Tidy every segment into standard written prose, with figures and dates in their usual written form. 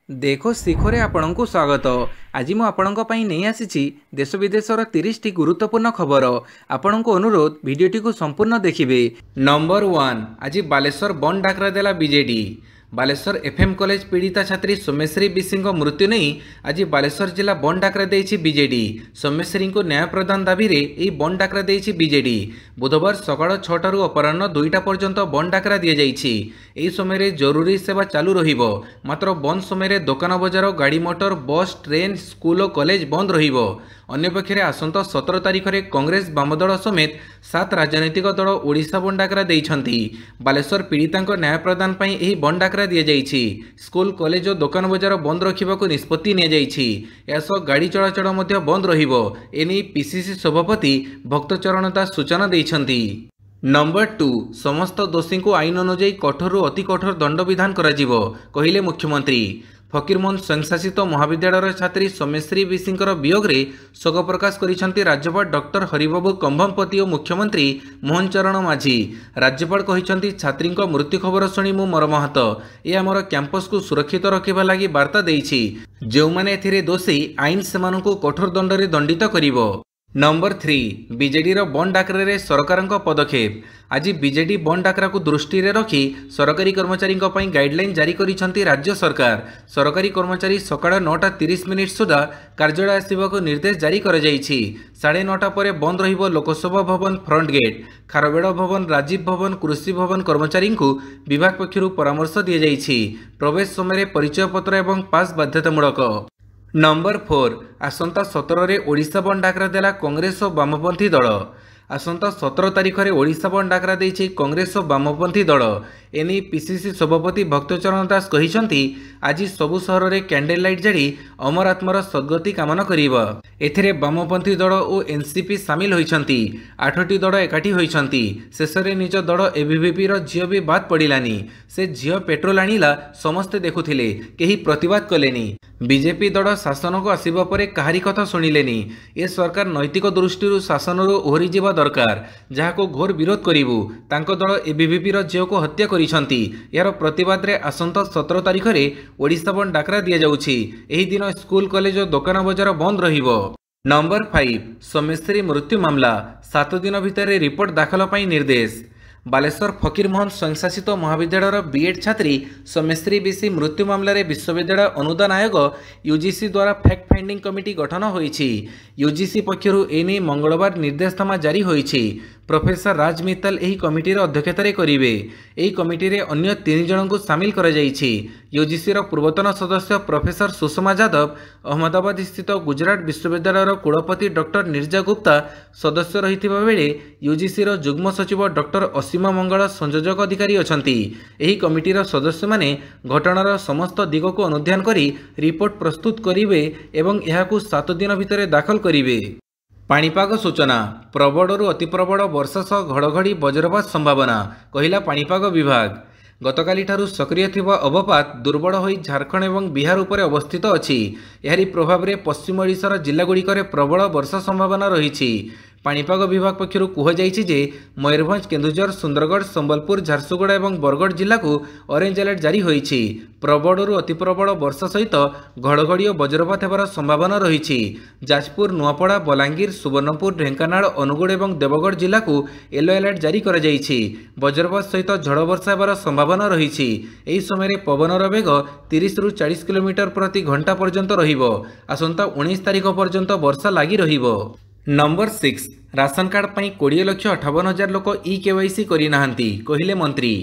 देखो शिखरे आपणଙ୍କୁ स्वागत। आज मु आपणଙ୍କ ପାଇଁ ନେଇ ଆସିଛି देश विदेशर 30ଟି गुरुत्वपूर्ण खबर। आपणଙ୍କୁ अनुरोध भिडियोटी को संपूर्ण देखिए। नंबर 1 आज बालेश्वर बंद डाकरा देला बीजेडी। बालेश्वर एफएम कॉलेज पीड़िता छात्री सोमेश्वरी बिशी मृत्यु नहीं आज बालेश्वर जिला बंद डाकरा देछि बीजेडी। सोमेश्वरी को न्याय प्रदान दाबी रे एही बंद डाकरा देछि बीजेडी। बुधवार सकाळ 6टारू अपराह्न 2टा पर्यंत बंद डाकरा दिया जाइछि। एही समय जरूरी सेवा चालू रहिबो, मात्र बंद समय दुकान बजार गाड़ी मोटर बस ट्रेन स्कूल और कॉलेज बंद रहिबो। अन्यपक्षे आसंता 17 तारिख में कांग्रेस बामदल समेत 7 राजनैतिक दल ओडिशा बंद डाकरा देइछंती। बालेश्वर पीड़िता न्याय प्रदान पई एही बंद डाकरा दिया जाइछि। स्कूल कॉलेज और दुकान बजार बंद रखिबाकू निष्पत्ति निया जाइछि। एसो गाड़ी चलाचल मध्य बंद रहिबो। एनी पीसीसी सभापति भक्तचरण दास सूचना देइछंती। नंबर 2 समस्त दोषी को आईन अनुଯାयी कठोर अति कठोर दंड विधान कराजिबो कहिले मुख्यमंत्री। फकीरमोहन स्वयंशासित महाविद्यालय छात्री सोमेश्वरी बिशींकर वियोग रे शोक प्रकाश करिसेंती राज्यपाल डॉक्टर हरिबाबू कंभमपति और मुख्यमंत्री मोहन चरण माझी। राज्यपाल कहिसेंती छात्री मृत्यु खबर शुणी मु मर्माहत। ए आमर कैंपस को सुरक्षित रखिबा लागि वार्ता देइछि। जो माने एथिरे दोषी आईन सेमानकु कठोर दंड रे दंडित करिवो। नंबर 3 बीजेडी रो बंद डाकरा रे सरकार पदक्षेप। आज बीजेडी बंद डाकरा को दृष्टि रे रखी सरकारी कर्मचारी गाइडलाइन जारी करिसेंती राज्य सरकार। सरकारी कर्मचारी सकाळ 9:30 सुधा कार्यालय आसवाक निर्देश जारी कर जाइछि। 9:30 पर बंद रहिबो लोकसभा भवन फ्रंट गेट, खारबेड़ भवन, राजीव भवन, कृषि भवन कर्मचारी को विभाग पक्षरु परामर्श दिया जाइछि। प्रवेश समय परिचय पत्र एवं पास बाध्यतामूलक। नंबर 4 आसंता 17 रे ओडिशा बंद डाकरा देला कांग्रेस और वामपंथी दल। आसंता 17 तारिख में ओडिशा बंद डाकरा देछि कांग्रेस और वामपंथी दल। एनी पीसीसी सभापति भक्तचरण दास कहिसेंती आज सबु सहर रे कैंडल लाइट जारी अमर आत्मार सद्गति कामना करिबा। एथिरे वामपंथी दल और एनसीपी सामिल होइछंती। 8टी दल एकाठी होइछंती। शेषरे निज दल एबीवीपी रो झियो भी बात पड़िलानी। से झियो पेट्रोल आनिला समस्ते देखुथिले, केही प्रतिवाद कलेनी। बीजेपी दल शासन को आसिबा परे कहारी कथा सुनिलेनी। ए सरकार नैतिक दृष्टि शासन ओहरी जीवा दरकार, जहाको घोर विरोध करिवु। तांको दल एबीवीपी रो झियो को हत्या करिसंती। यार प्रतिवाद रे आसंता 17 तारिख रे ओडिशा बंद डाकरा दिया जाउछि। एही दिन स्कूल कॉलेज और दुकान बजार बंद रहिबो। नंबर 5 सोमेश्वरी मृत्यु मामला 7 दिन भितर रिपोर्ट दाखल पई निर्देश। बालेश्वर फकीरमोहन स्वयंशासित महाविद्यालय बीएड छात्री सोमेश्वरी बिशी मृत्यु मामलें विश्वविद्यालय अनुदान आयोग यूजीसी द्वारा फैक्ट फाइंडिंग कमिटी गठन होइछि। यूजीसी पक्षरु एने मंगलवार निर्देशनामा जारी होइछि। प्रोफेसर राज मित्तल एही कमिटीर अध्यक्षता करिवे। एही कमिटी रे अन्य 3 जन को सामिल करा जाइछि। यूजीसी रो पूर्वतन सदस्य प्रोफेसर सुषमा यादव, अहमदाबाद स्थित गुजरात विश्वविद्यालय कुलपति डॉक्टर निर्जा गुप्ता सदस्य रहिथिबा बेले यूजीसी रो जुग्म सचिव डॉक्टर असीमा मंगल संयोजक अधिकारी अछंती। एही कमिटीर सदस्य माने घटनार समस्त दिग को अनुध्यान करी रिपोर्ट प्रस्तुत करिवे एवं एहाकु 7 दिन भितर दाखल करिवे। पाणीपाग सूचना प्रबड़रू अति प्रबड़ वर्षा सह घड़घड़ी वज्रपात संभावना कहिला पाणीपाग विभाग। गतकाली ठारू सक्रिय थिबा अवपात दुर्बल होई झारखंड एवं बिहार उपरे अवस्थित अछि। एहारी प्रभाव रे पश्चिम ओडिशार जिल्लागुड़िकरे प्रबल वर्षा संभावना रहिछि। पाणीपाग विभाग पक्षरु कुहाଯାଇଛି जे मयूरभंज, केन्दुझर, सुंदरगढ़, संबलपुर, झारसुगुड़ा और बरगढ़ जिला को ऑरेंज अलर्ट जारी होइछि। प्रबड़रू अति प्रबल वर्षा सहित घड़घड़ी और वज्रपात हेबार संभावना रहिछि। जाजपुर, नुआपड़ा, बलांगीर, सुवर्णपुर, ढेंकानाल, अनुगुड़ और देवगढ़ जिला को येलो अलर्ट जारी करा जाइछि। वज्रपात सहित झड़ वर्षा हेबार संभावना रहिछि। एही समय पवनर बेग 30 ରୁ 40 किलोमीटर प्रति घंटा पर्यंत रहिबो। आसंता 19 तारिख पर्यंत वर्षा लागि रहिबो। नंबर 6 राशन कार्ड पई 20,58,000 लोक ई केवाईसी करि नाहंती कहिले मंत्री।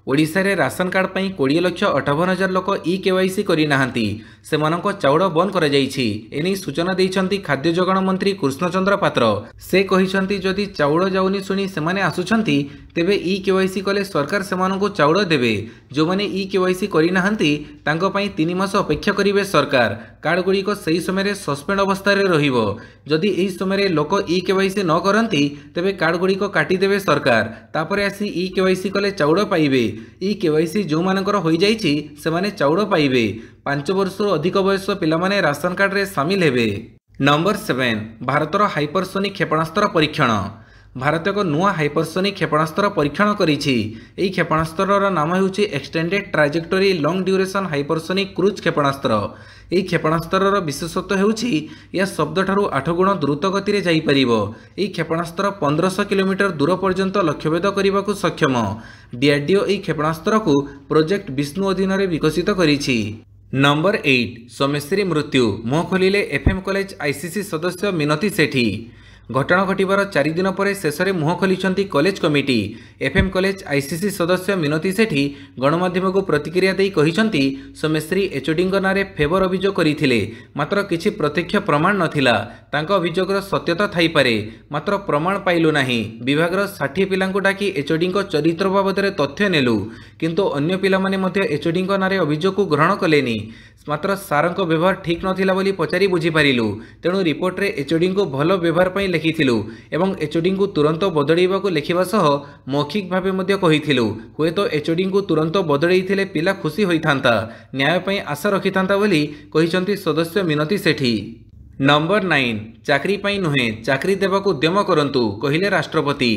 ओडिशा रे राशन कार्ड पई 20,58,000 लोक ई केवाईसी करि नाहंती। सेमानक चाउड़ बंद करा जाइछि। एनी सूचना दैछंती खाद्य जोगाण मंत्री कृष्णचंद्र पात्र। से कहिसंती जदि चाउड़ जाउनी सुनी सेमाने आसुछंती तेबे ई केवाईसी कले सरकार सेमानकु चाउड़ देबे। जो माने ई केवाईसी करि नाहंती तांको पई 3 मास अपेक्षा करिवे सरकार। कार्ड गुड़िक सही समय सस्पेंड अवस्था रे रहिबो। जदि एही समय लोक ई केवाईसी न करंती तेबे कार्ड गुड़िक काटिदेवे सरकार। तापरे आसी ई केवाईसी कले चाउड़ पाइबे। ई केवाईसी जो मानकर होई जाइछि सेमाने चाउड़ पाइबे। 5 वर्ष अधिक बयस पिलामाने राशन कार्ड रे शामिल हेबे। नंबर 7 भारतर हाइपरसोनिक क्षेपणास्त्र परीक्षण। भारत एक नुआ हाइपरसोनिक क्षेपणास्त्र परीक्षण करिछि। एही क्षेपणास्त्रर नाम हेउछि extended trajectory long duration hypersonic cruise क्षेपणास्त्र। एही क्षेपणास्त्रर विशेषत्व हेउछि या शब्दठारु 8 गुण द्रुत गति रे जाई परिबो। एही क्षेपणास्त्र 1500 किलोमीटर दूर पर्यंत लक्ष्यभेद करबाकू सक्षम। डीआरडीओ एही क्षेपणास्त्र को प्रोजेक्ट विष्णु अधीन रे विकसित करिछि। नंबर 8 सोमेश्वरी मृत्यु मुह खोलिले एफएम कॉलेज आईसीसी सदस्य मिनती सेठी। घटना घटवर 4 दिन पर शेष में मुह खोली college committee. FM college ICC सदस्य मिनती सेठी गणमाध्यम को प्रतिक्रिया देई कहिसंती सोमेश्वरी एचओडी नारे फेवर अभियोग करथिले, मात्र किछि प्रत्यक्ष प्रमाण नथिला। तांका अभियोगर सत्यता थाई पारे, मात्र प्रमाण पाइलु नाही। विभागर 60 पिलांकु डाकी एचओडी चरित्र बाबद तथ्य नेलु, किंतु अन्य पिला माने मध्ये एचओडी नारे अभियोग को ग्रहण कलेनी। मात्र सारंक व्यवहार ठीक नथिला बोली पचारि बुझी पारिलु। तेणु रिपोर्ट रे एचओडी को भल व्यवहार पई लिखिथिलु एवं एचओडी को तुरंत बदळैबा को लिखिबा सह मौखिक भावे मध्ये कहिथिलु। हुए तो एचओडी को तुरंत बदळैथिले पिला खुशी होइथांता, न्याय पई आशा रखिथांता बोली कहिसंती सदस्य मिनती सेठी। नंबर 9 चाकरी पई नुहे चाकरी देबाकू उद्यम करंतु कहिले राष्ट्रपति।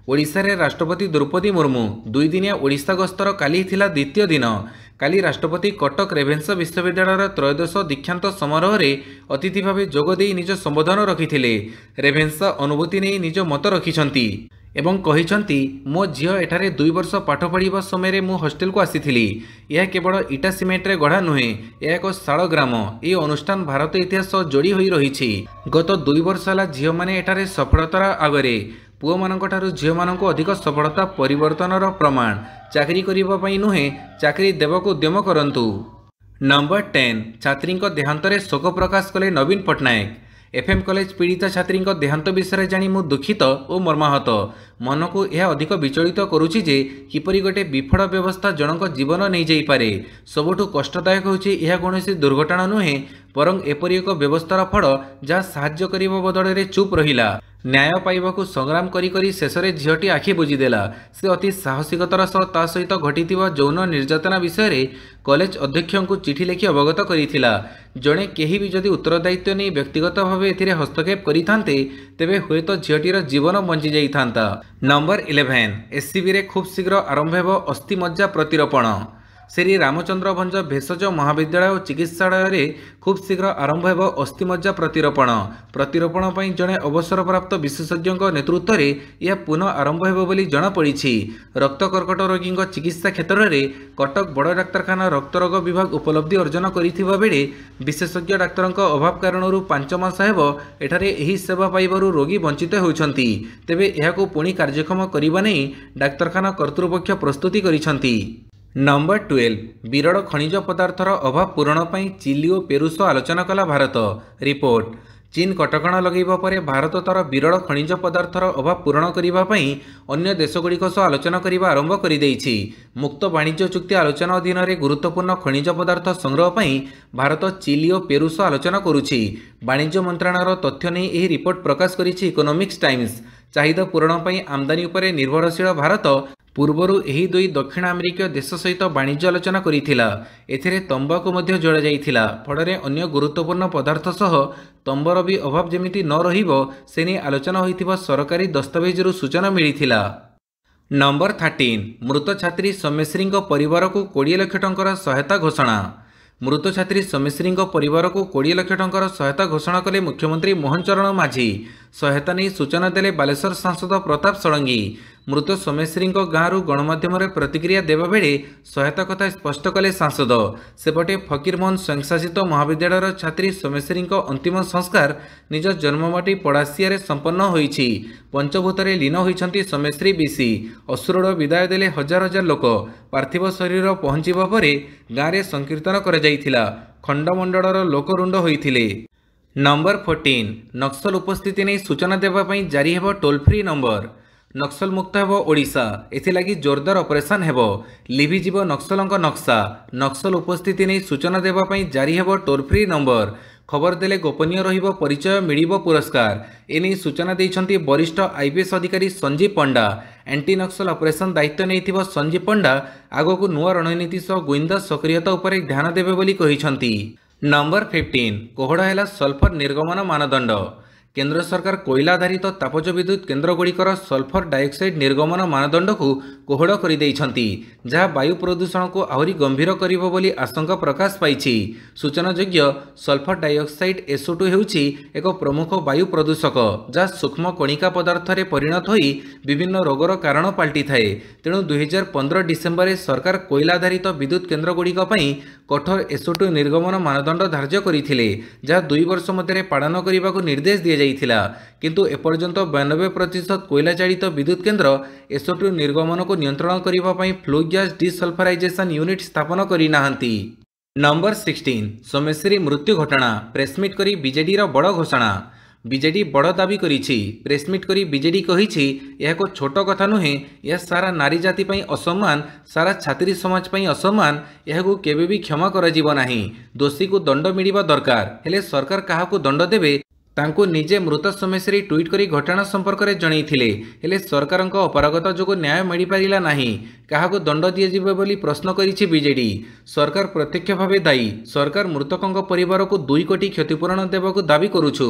ओडिशा रे राष्ट्रपति द्रौपदी मुर्मू 2 दिनिया ओडिशा गस्तर काली थिला द्वितीय दिन। काली राष्ट्रपति कटक रेभेन्सा विश्वविद्यालय त्रयोदश दीक्षांत समारोह रे अतिथि भावे जोगदे निज संबोधन रखिथिले। रेभेन्सा अनुभूति नहीं निज मत रखिछंती एवं कहिछंती मो झियो एठारे 2 वर्ष पाठ पढ़िबा समय मु हॉस्टेल को आसीथिली। यह केवल इटा सीमेंट रे गढ़ा नुहे, यह एक शाल ग्राम। यह अनुष्ठान भारत इतिहास जोड़ी होई रहिछि। गत 2 वर्ष होला झियो माने एठारे सफलतार आगरे पुओ मानक ठारू झियो मानक अधिक सफलता परिवर्तनर प्रमाण। चाकरी करिबा पई नुहे चाकरी देबाकू उद्यम करंतु। नंबर 10 छात्री देहांतरे शोक प्रकाश कले नवीन पट्टनायक। एफएम कॉलेज पीड़िता छात्री देहांत विषय जानी मु दुखित और मर्माहत। मन को यह अधिक विचलित करुछि जे किपरि गोटे विफल व्यवस्था जनक जीवन नहीं जाई पारे। सबुठु कष्टदायक होछि यह कोनोसी दुर्घटना नुहे, बरं एपरि एक व्यवस्थार फल जहाँ साहाय्य करिबा बदଳରେ चुप रहिला। न्याय पाइबाकू संग्राम करी करी शेष में झीटी आखि बुझीदेला। से अति साहसिकतार सह ता सहित घटिथिबा यौन निर्यातना विषय रे कॉलेज अध्यक्ष को चिठी लिखि अवगत करिथिला। जड़े केही भी जदि उत्तरदायित्व नहीं व्यक्तिगत भाव एथिरे हस्तक्षेप करिथांते तेबे हुएतो झीटीर जीवन बंची जाइथांता। नंबर 11 एससीबी रे खूब शीघ्र आरंभ हेबो अस्थि मज्जा प्रतिरोपण। श्री रामचंद्र भंज भेषज महाविद्यालय और चिकित्सालय रे खूब शीघ्र आरंभ हेबो अस्थिमज्जा प्रतिरोपण। प्रतिरोपण पई जणे अवसरप्राप्त विशेषज्ञ नेतृत्व रे यह पुनः आरंभ हेबो बोली जणा पड़िछि। रक्त कर्कट रोगी चिकित्सा क्षेत्र रे कटक बड़ डाक्तरखाना रक्तरोग विभाग उपलब्धि अर्जन करिथिबा बेले विशेषज्ञ डाक्तरक अभाव कारणरू 5 मास हेबो एठारे एही सेवा पाइबारु रोगी वंचित होउछंती। तेबे एहाकू पुणी कार्यक्षम करिबा नै डाक्तरखाना कर्तृपक्ष प्रस्तुति करिछंती। नंबर 12 विरल खनिज पदार्थर अभाव पूरण पर चिली और पेरू सह आलोचना कला भारत। रिपोर्ट चीन कटकणा लगेबा परे भारत तार विरल खनिज पदार्थर अभाव पूरण करने अन्य देशगुड़िक सह आलोचना करने आरंभ कर देइछि। मुक्त वाणिज्य चुक्ति आलोचना अधीन में गुरुत्वपूर्ण खनिज पदार्थ संग्रह पर भारत चिली और पेरू सह आलोचना करुछि। वाणिज्य मंत्रालयर तथ्य नहीं यह रिपोर्ट प्रकाश करिछि इकोनॉमिक्स टाइम्स। चाहिदा पूरण पर आमदानी उपरे निर्भरशील भारत पूर्वरु एही 2 दक्षिण अमेरिकीय देश सहित वाणिज्य आलोचना करिथिला। एथिरे तंबाकू मध्य जोड़ा जाइथिला। फଳରେ अन्य गुरुत्वपूर्ण पदार्थ सह तंबर भी अभाव जेमिति न रहिबो सेनी आलोचना होइथिबा सरकारी दस्तावेजरु सूचना मिलिथिला। नंबर 13 मृत छात्री सोमेश्वरी परिवार को 20 लाख टंकार सहायता घोषणा। मृत छात्री सोमेश्वरी परिवार को 20 लाख टंकार सहायता घोषणा कले मुख्यमंत्री मोहन चरण माझी। सहायता नहीं सूचना देले बालेश्वर सांसद प्रताप षडंगी। मृत सोमेश्वरी गाँव गणमाध्यम प्रतिक्रिया देवा बेले सहायता कथा स्पष्ट कले सांसद। सेपटे फकीरमोहन स्वयंशासित महाविद्यालय छात्री सोमेश्वरी अंतिम संस्कार निज जन्ममाटी पड़ासिया संपन्न होईछि। पंचभूतरे लीन होइछंती सोमेश्वरी बीसी। अश्रुड़ विदाय देले हजार हजार लोक। पार्थिव शरीर पहुंचीबा परे गाँव में संकीर्तन करा जाइथिला। खंडमंडलर लोकरुंड होइथिले। नंबर 14 नक्सल उपस्थिति नहीं सूचना देवाई जारी हेबो टोल फ्री नंबर। नक्सल मुक्त हेबो ओडिशा, एथिलागी जोरदार ऑपरेशन हेबो। लिभिजिबो नक्सलंक नक्शा। नक्सल उपस्थिति नहीं सूचना देवाई जारी हेबो टोल फ्री नंबर। खबर देले गोपनीय रहिबो परिचय मिलिबो पुरस्कार। एने सूचना देइछंती वरिष्ठ आईपीएस अधिकारी संजीव पंडा। एंटी नक्सल ऑपरेशन दायित्व नैथिबो संजीव पंडा आगो नुआ रणनीति सह गोइंदा सक्रियता उपर ध्यान देबे बोली कहिछंती। नंबर 15 कोहड़ा है सल्फर निर्गमन मानदंड। केंद्र सरकार कोयला आधारित तापज विद्युत केन्द्रगुड़िकर सल्फर डाइऑक्साइड निर्गमन मानदंड को कोहड़ कर जहाँ वायु प्रदूषण को आहरी गंभीर करिबो बोली आशंका प्रकाश पाई। सूचनायोग्य सल्फर डाइऑक्साइड SO2 हेउछि एक प्रमुख वायु प्रदूषक जहाँ सूक्ष्म कणिका पदार्थ रे परिणत होई विभिन्न रोगर कारण पलटि थाए। तेणु 2015 डिसेम्बर में सरकार कोयला आधारित विद्युत केन्द्रगुड़िक कठोर SO2 निर्गमन मानदंड धार्य करथिले जहाँ 2 वर्ष मध्य पालन करने को निर्देश दिया किंतु एपर्यंत 92% कोयला चालित विद्युत केन्द्र SO2 निर्गमन को नियंत्रण करने फ्लू गैस डिसल्फराइजेशन यूनिट स्थापन करनाहांती। नंबर 16 सोमेश्वरी मृत्यु घटना प्रेसमिट करी बीजेडी रो बड़ घोषणा। बीजेडी बड़ दाबी करिछि। प्रेसमिट करी बीजेडी कहिछि यह को छोट कथा नुहे, यह सारा नारी जाति पई असम्मान, सारा छात्री समाज पई असम्मान, यह को केबे भी क्षमा करा जीव नाही। दोषी को दंड मिलिबा दरकार, हेले सरकार काहा को दंड देबे तांको निजे मृत सोमेश्वरी ट्वीट करी घटना संपर्क में जनईथिले, हेले सरकारक अपारगता जोगु न्याय मिल पारिला नाही। काहाको दंड दिया जिवे बोली प्रश्न करिछि बीजेडी। सरकार प्रत्यक्ष भावे दायी। सरकार मृतकों परिवार को 2 कोटी क्षतिपूरण देवाक दाबी करुछु।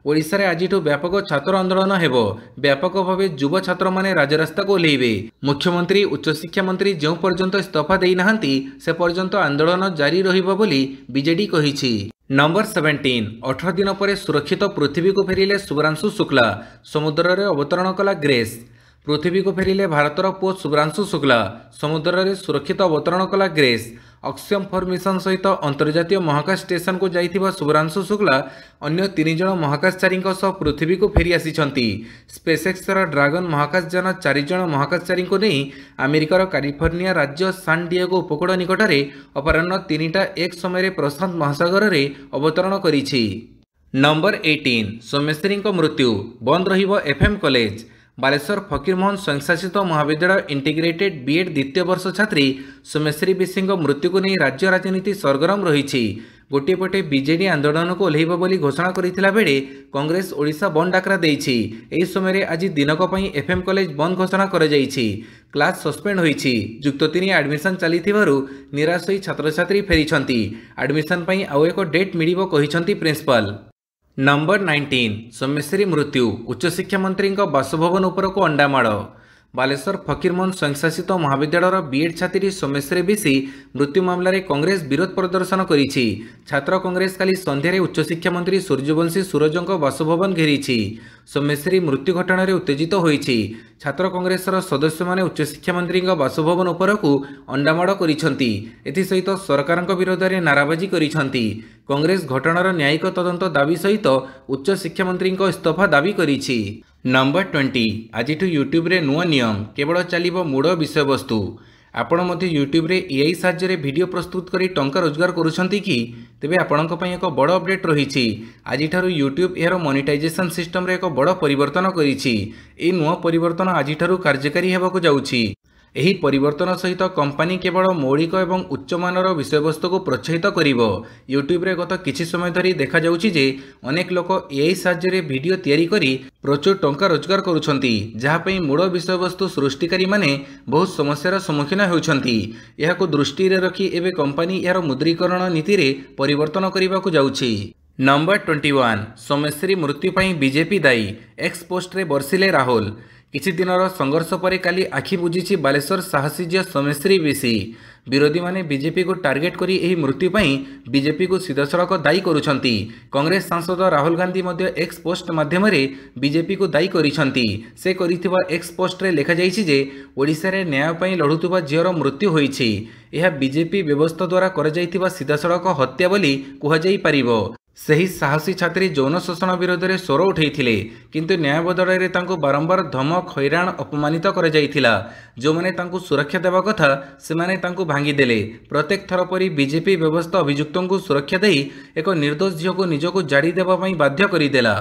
ओडिशा रे आजिठु व्यापक छात्र आंदोलन हेबो। व्यापक भावे युव छात्र माने राजरास्ता को ओह्लेइबे। मुख्यमंत्री उच्च शिक्षा मंत्री जो पर्यंत इस्तीफा देई नाहंती से पर्यंत आंदोलन जारी रहिबो बोली बीजेडी कहिछि। नंबर 17 18 दिन पर सुरक्षित पृथ्वी को फेरिले शुभ्रांशु शुक्ला। समुद्र रे अवतरण कला ग्रेस। पृथ्वी को फेरिले भारतर पुओ शुभ्रांशु शुक्ला। समुद्र रे सुरक्षित अवतरण कला ग्रेस। अक्षम 4 मिशन सहित अंतर्जातीय महाकाश स्टेशन को जाइथिबा शुभ्रांशु शुक्ला अन्य 3 जन महाकाशचारी सह पृथ्वी को फेरी आसिछंती। स्पेसएक्स ड्रागन महाकाशयान 4 जन महाकाशचारी को नहीं अमेरिकार कैलिफोर्निया राज्य सान डिएगो उपकूल निकटरे अपराह्न 3टा 1 समय प्रशांत महासागर रे अवतरण करिछि। नंबर 18 सोमेश्वरी मृत्यु बंद रहिबो एफएम कॉलेज। बालेश्वर फकीरमोहन स्वयंशासित महाविद्यालय इंटीग्रेटेड बीएड द्वितीय वर्ष छात्री सोमेश्वरी बिशी मृत्यु को नहीं राज्य राजनीति सरगरम रही। गोटे पटे बीजेडी आंदोलन को ओह्लैब बोली घोषणा करथिला बेले कांग्रेस ओडिशा बंद डाकरा देइछि। एही समय आज दिनक पई एफएम कॉलेज बंद घोषणा कर जाइछि। क्लास सस्पेंड होइछि। युक्त 3 एडमिशन चलिथिबारु निराश होई छात्र छात्री फेरिछंती। एडमिशन पई आउ एक डेट मिलिबो कहिछंती प्रिंसिपल। नंबर 19 सोमेश्वरी मृत्यु उच्च शिक्षा मंत्री बासभवन उपर को अंडामाड़। बालेश्वर फकीरमोहन स्वयंशासित महाविद्यालय बीएड छात्री सोमेश्वरी बिशी मृत्यु मामला रे कांग्रेस विरोध प्रदर्शन करिछि। छात्र कांग्रेस काली संध्यारे उच्च शिक्षा मंत्री सूर्यवंशी सूरजंक बासभवन घेरिछि। सोमेश्वरी मृत्यु घटना रे उत्तेजित होइछि। छात्र कांग्रेसर सदस्य माने उच्च शिक्षा मंत्री बासभवन उपर को अंडामाड़ करिछंती। एथि सहित सरकारक विरोध में नाराबाजी करिछंती। कांग्रेस घटनार न्यायिक तदंत दाबी सहित उच्च शिक्षा मंत्री इस्तीफा दाबी करिछि। नंबर 20 आज यूट्यूब रे नुआ नियम केवल चलिबो मूड विषय वस्तु। आपण मध्य यूट्यूब रे एआई साहाय्य वीडियो प्रस्तुत करी टंका रोजगार करुछंती कि तेबे आपणक पई एक बड़ अपडेट रहिछि। आज ठारू यूट्यूब एहर मोनेटाइजेशन सिस्टम रे एक बड़ परिवर्तन करिछि। ए नुआ परिवर्तन आज ठारू कार्यकारी हेबाकु जाउछि। एही परिवर्तन सहित कंपनी केवल मौलिक एवं उच्चमानर विषयवस्तु को प्रोत्साहित करिवो। यूट्यूब रे गत किछि समय धरी देखा जाउछि जे अनेक लोक एआई साहाय्य वीडियो तैयारी करी प्रचुर टंका रोजगार करुछंती, जहाँ पई मूल विषयवस्तु सृष्टिकारी माने बहुत समस्यार सम्मुखीन होउछंती। एहाको दृष्टि रे रखी एबे कंपनी यार मुद्रीकरण नीति रे परिवर्तन करिबाकु जाउछि। नंबर 21 सोमेश्वरी मृत्यु पई बीजेपी दायी। एक्स पोस्ट रे बर्षिले राहुल। किछि दिनर संघर्ष पर काली आखि बुझी बालेश्वर साहसी झील सोमेश्वरी बिशी। विरोधी माने बीजेपी को टार्गेट करी एही मृत्यु पई बीजेपी को सीधासड़क दायी करुछंती। कांग्रेस सांसद राहुल गांधी मध्य एक्स पोस्ट माध्यम रे बीजेपी को दायी करिछंती। से करिथिबा एक्स पोस्ट रे लेखा जाइछि जे ओडिशा रे न्याय पई लढुथुबा झीर मृत्यु होइछि। एहा बीजेपी व्यवस्था द्वारा कर जाइथिबा सीधासड़क हत्या बोली कुहा जाई परिबो। सही साहसी छात्री यौन शोषण विरोध में स्वर उठेइथिले, किंतु न्याय बदल में तांको बारंबार धमक हैरान अपमानित कर जाइथिला। जो माने तांको सुरक्षा देवा कथा से माने तांको भांगी देले। प्रत्येक थर परी बीजेपी व्यवस्था अभियुक्तों को सुरक्षा देई एक निर्दोष झील को निजको जाड़ी देवा पई बाध्य करिदेला।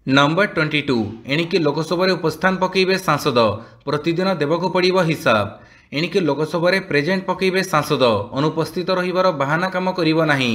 नंबर 22 एणिकी लोकसभा उपस्थान पकेइबे सांसद। प्रतिदिन देवको पड़िबो हिसाब। एणिकी लोकसभा प्रेजेंट पकेइबे सांसद। अनुपस्थित रहिबार बहाना काम करिबो नाही।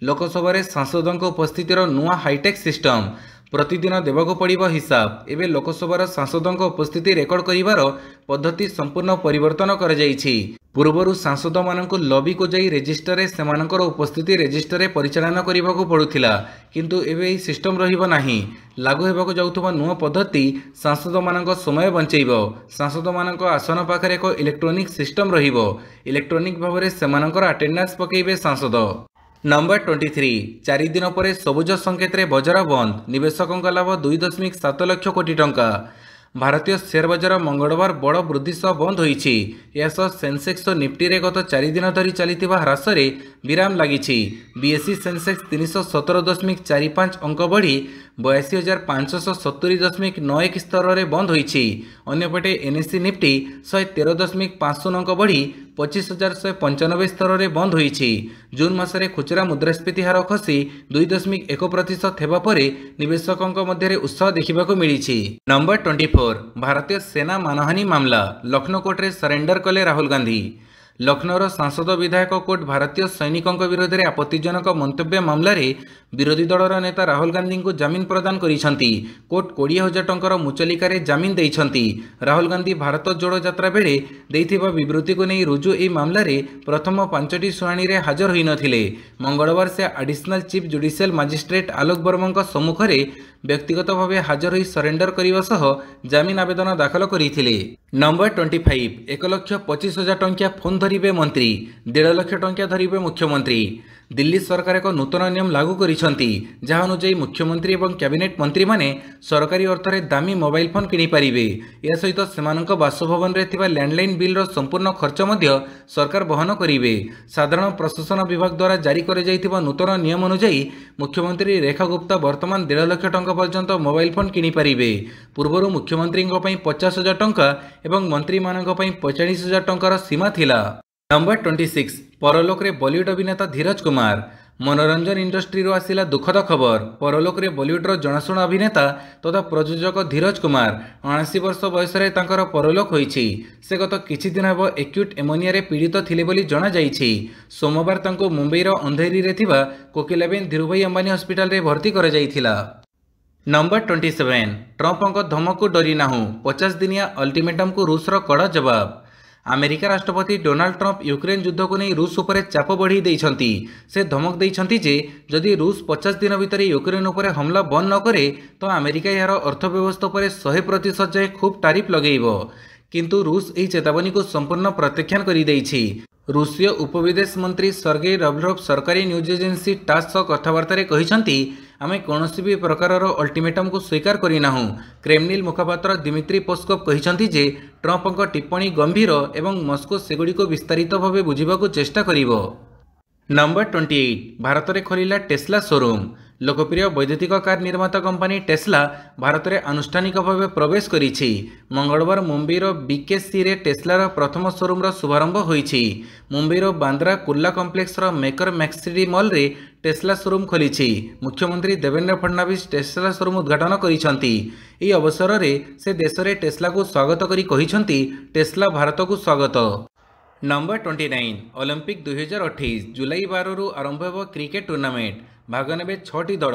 लोकसभा सांसदों उपस्थितिर नुआ हाईटेक सिस्टम। प्रतिदिन देवाक पड़िब हिसाब। एबे लोकसभार सांसदों उपस्थिति रेकर्ड करिवार पद्धति संपूर्ण परिवर्तन कर जाइछि। पूर्वरु सांसद मानक लॉबी को जाई रेजिस्टर सेमानकर उपस्थिति रेजिस्टर परिचालन करने पड़ुथिला, किंतु एबे एही सिस्टम रहिबो नाही। लागू हेबाक जाउथबा नुआ पद्धति सांसद मानक समय बंचैबो। सांसद मानक आसन पाखरे एक इलेक्ट्रोनिक सिस्टम रहिबो। इलेक्ट्रोनिक भाव में सेमानकर अटेंडेंस पकेइबे सांसद। नंबर 23 4 दिन पर सबुज संकेत बजार बंद, निवेशकों लाभ 2.7 लाख कोटी टंका। भारतीय शेयर बजार मंगलवार बड़ वृद्धि सह बंद होईछि। यह सेंसेक्स और निफ्टी रे गत 4 दिन धरी चलिथिबा ह्रास रे विराम लागिछि। बीएसई सेंसेक्स 317.45 अंक बढ़ी 82,570.91 स्तर रे बंद होईछि। अन्यपटे एनएससी निफ्टी 113.50 अंक बढ़ी 25,195 स्तर रे बंद होईछि। जून मासरे खुचरा मुद्रास्फीति हार खसी 2.1% हेबा परे निवेशकों मध्य उत्साह देखा मिली। नंबर 24 भारतीय सेना मानहानि मामला, लखनऊ कोर्ट रे सरेंडर कले राहुल गांधी। लखनऊर सांसद विधायक कोर्ट भारतीय सैनिकों विरोध में आपत्तिजनक मंतव्य मामला रे विरोधी दलर नेता राहुल गांधी को जमीन प्रदान करिसंती। कोर्ट 20,000 टंकार मुचलिका जमीन देइछंती। राहुल गांधी भारत जोड़ो यात्रा बेले देइथिबा विवृत्ति को नहीं रुजु ए मामला रे प्रथम 5टी शुणाणी रे हाजर होई नथिले। मंगलवार से एडिशनल चीफ जुडिशियल मजिस्ट्रेट आलोक वर्मा सम्मुख में व्यक्तिगत भाव हाजर होई सरेंडर करने सह जमीन आवेदन दाखल करथिले। नंबर 25 1,25,000 टंकिया फोन धरिबे मंत्री, 1.5 लाख टंकिया धरिबे मुख्यमंत्री। दिल्ली सरकार एक नूतन नियम लागू करिसंती, जहाँ अनुଯାयी मुख्यमंत्री और कैबिनेट मंत्री माने सरकारी अर्थ रे दामी मोबाइल फोन किनि पारिबे। या सहित सेमानक बासभवन रे थिबा लैंडलाइन बिल रो संपूर्ण खर्च मध्य सरकार वहन करिवे। साधारण प्रशासन विभाग द्वारा जारी कर जाइथिबा नूतन नियम अनुଯାयी मुख्यमंत्री रेखा गुप्ता वर्तमान 1.5 लाख टंका पर्यंत मोबाइल फोन किनि पारिबे। पूर्वरु मुख्यमंत्री 50,000 टंका एवं मंत्री मानक 45,000 टंकार सीमा थिला। नंबर 26 परलोक रे बॉलीवुड अभिनेता धीरज कुमार। मनोरंजन इंडस्ट्री रो आसिला दुखद खबर। परलोक रे बॉलीवुड रो जनाशुना अभिनेता तथा प्रयोजक धीरज कुमार 79 वर्ष बयस रे तांकर परलोक होईछि। से गत किछि दिन हेब एक्यूट एमोनिया रे पीड़ित थिले बोली जणा जाईछि। सोमवार तांको मुंबई रो अंधेरी रे थिबा कोकिलाबेन धीरुभाई अंबानी हॉस्पिटल रे भर्ती कर जाईथिला। नंबर 27 ट्रंप धमक को डरी नाहु, 50 दिनिया अल्टीमेटम को रूस रो कड़ा जवाब। अमेरिका राष्ट्रपति डोनाल्ड ट्रंप यूक्रेन युद्ध को नहीं रूस उपर चाप बढ़ी देइछंती। से धमक देइछंती जे जदि रूस 50 दिन भितर यूक्रेन उपर हमला बंद न करे तो अमेरिका यार अर्थव्यवस्था पर 100% जाए खूब तारीफ लगेइबो। किंतु रूस एही चेतावनी को संपूर्ण प्रत्याख्यान करि देइछि। रूसीय उपविदेश मंत्री सर्गेई लाव्रोव सरकारी न्यूज एजेंसी टास सह कथबार्ता रे कहिसंती, आमे कौनसी भी प्रकार अल्टीमेटम को स्वीकार करिनाहु। क्रेमलिन मुखपात्र दिमित्री पेस्कोव कहिसंती जे ट्रंपଙ୍କ टिप्पणी गंभीर एवं मस्को सेगुड़ी को विस्तारित भाव बुझिबाकू चेष्टा करिवो। नंबर 28 भारत में खोलिला टेस्ला शोरूम। लोकप्रिय वैद्युतिक कार निर्माता कंपनी टेस्ला भारत में आनुष्ठानिक भाव प्रवेश करिछि। मंगलवार मुंबईर बीकेसी रे टेस्लार प्रथम शोरूम शुभारंभ होईछि। मुंबईर Bandra Kurla complex maker Maxity mall रे टेस्ला शोरूम खोलिछि। मुख्यमंत्री देवेंद्र फडणवीस टेस्ला शोरूम उद्घाटन करिसंती। एही अवसर रे से देश में टेस्ला को स्वागत करी कहिसंती, टेस्ला भारत को स्वागत। नंबर 29 ओलंपिक 2028 जुलाई 12 रु आरंभ हो क्रिकेट टूर्नामेंट। भाग ने 6टी दल।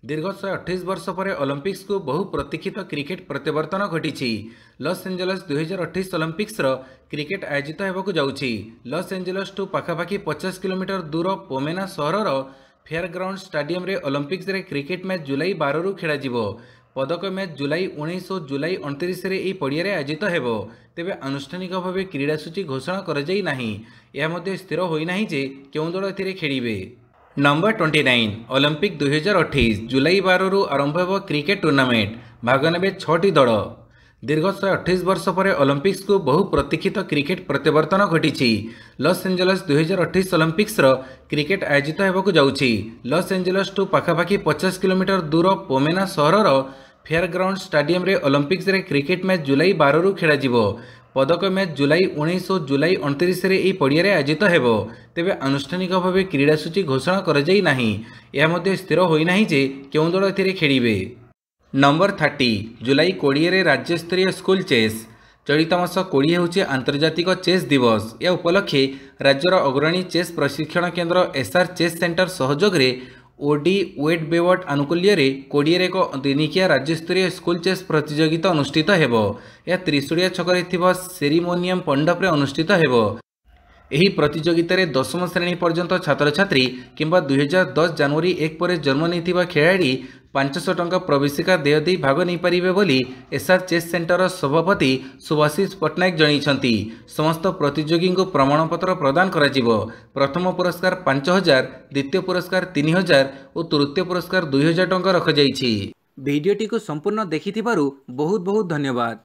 दीर्घ 128 वर्ष पर ओलंपिक्स को बहु प्रतीक्षित क्रिकेट प्रत्यावर्तन घटी। लॉस एंजेल्स 2028 ओलंपिक्स क्रिकेट आयोजित होगा जाउछि। लॉस एंजेल्स टू पाखापाखि 50 किलोमीटर दूर पोमेना सहर फेयर ग्राउंड स्टाडियम रे ओलंपिक्स रे क्रिकेट मैच जुलाई 12 रु खेला जिवो। पदक मैच जुलाई 19 और जुलाई 29 रे पड़िया आयोजित हेबो। तेबे आनुष्ठानिक भाव क्रीड़ा सूची घोषणा कर जाई नाही। यह मध्य स्थिर होई नाही जे केउं दल एथिरे खेलिबे। नंबर 29 ओलंपिक 2028 जुलाई 12 रु आरंभ हो क्रिकेट टूर्नामेंट। भाग ने 6टी दल। दीर्घ 128 वर्ष पर ओलंपिक्स को बहु प्रतीक्षित क्रिकेट प्रत्यावर्तन घटी। लॉस एंजेल्स 2028 ओलंपिक्स क्रिकेट आयोजित होगा जाउछि। लॉस एंजेल्स टू पाखापाखि 50 किलोमीटर दूर पोमेना सहर फेयर ग्राउंड स्टाडियम रे ओलंपिक्स रे क्रिकेट मैच जुलाई 12 रु खेला जिवो। पदक मैच जुलाई 19 और जुलाई 29 रे पड़िया आयोजित हेबो। तेबे आनुष्ठानिक भाव क्रीड़ा सूची घोषणा कर जाई नाही। यह मध्य स्थिर होई नाही जे केउं दल एथिरे खेलिबे। नंबर 30 जुलाई 20 रे राज्य स्तरीय स्कूल चेस। चलित मास 20 होछि आंतर्जातिक चेस दिवस। या उपलक्षे राज्यर अग्रणी चेस प्रशिक्षण केन्द्र एसआर चेस सेंटर सहयोग रे ओडी वेट बेवट आनुकूल्य 20 एक दिनिकिया राज्यस्तरीय स्कूल चेस प्रतियोगिता अनुष्ठित हेबो। यह त्रिशूलिया छकरे थिबा सेरिमोनियम मंडप अनुष्ठित हेबो। ଏହି ପ୍ରତିଯୋଗିତାରେ ଦଶମ ଶ୍ରେଣୀ ପର୍ଯ୍ୟନ୍ତ ଛାତ୍ରଛାତ୍ରୀ କିମ୍ବା 2010 ଜାନୁଆରୀ 1 ପରେ ଜନ୍ମ ନେଇଥିବା ଖେଳାଳି 500 ଟଙ୍କା ପ୍ରବେଶିକା ଦେୟ ଦେଇ ଭାଗ ନେଇପାରିବେ ବୋଲି ଏସ୍ଆର୍ ଚେସ୍ ସେଣ୍ଟରର ସଭାପତି ସୁଭାଶିଷ ପଟ୍ଟନାୟକ ଜଣାଇଛନ୍ତି। ସମସ୍ତ ପ୍ରତିଯୋଗୀଙ୍କୁ ପ୍ରମାଣପତ୍ର ପ୍ରଦାନ କରାଯିବ। ପ୍ରଥମ ପୁରସ୍କାର 5000, ଦ୍ୱିତୀୟ ପୁରସ୍କାର 3000 ଓ ତୃତୀୟ ପୁରସ୍କାର 2000 ଟଙ୍କା ରଖାଯାଇଛି। ଭିଡ଼ିଓଟିକୁ ସମ୍ପୂର୍ଣ୍ଣ ଦେଖିଥିବାରୁ ବହୁତ ବହୁତ ଧନ୍ୟବାଦ।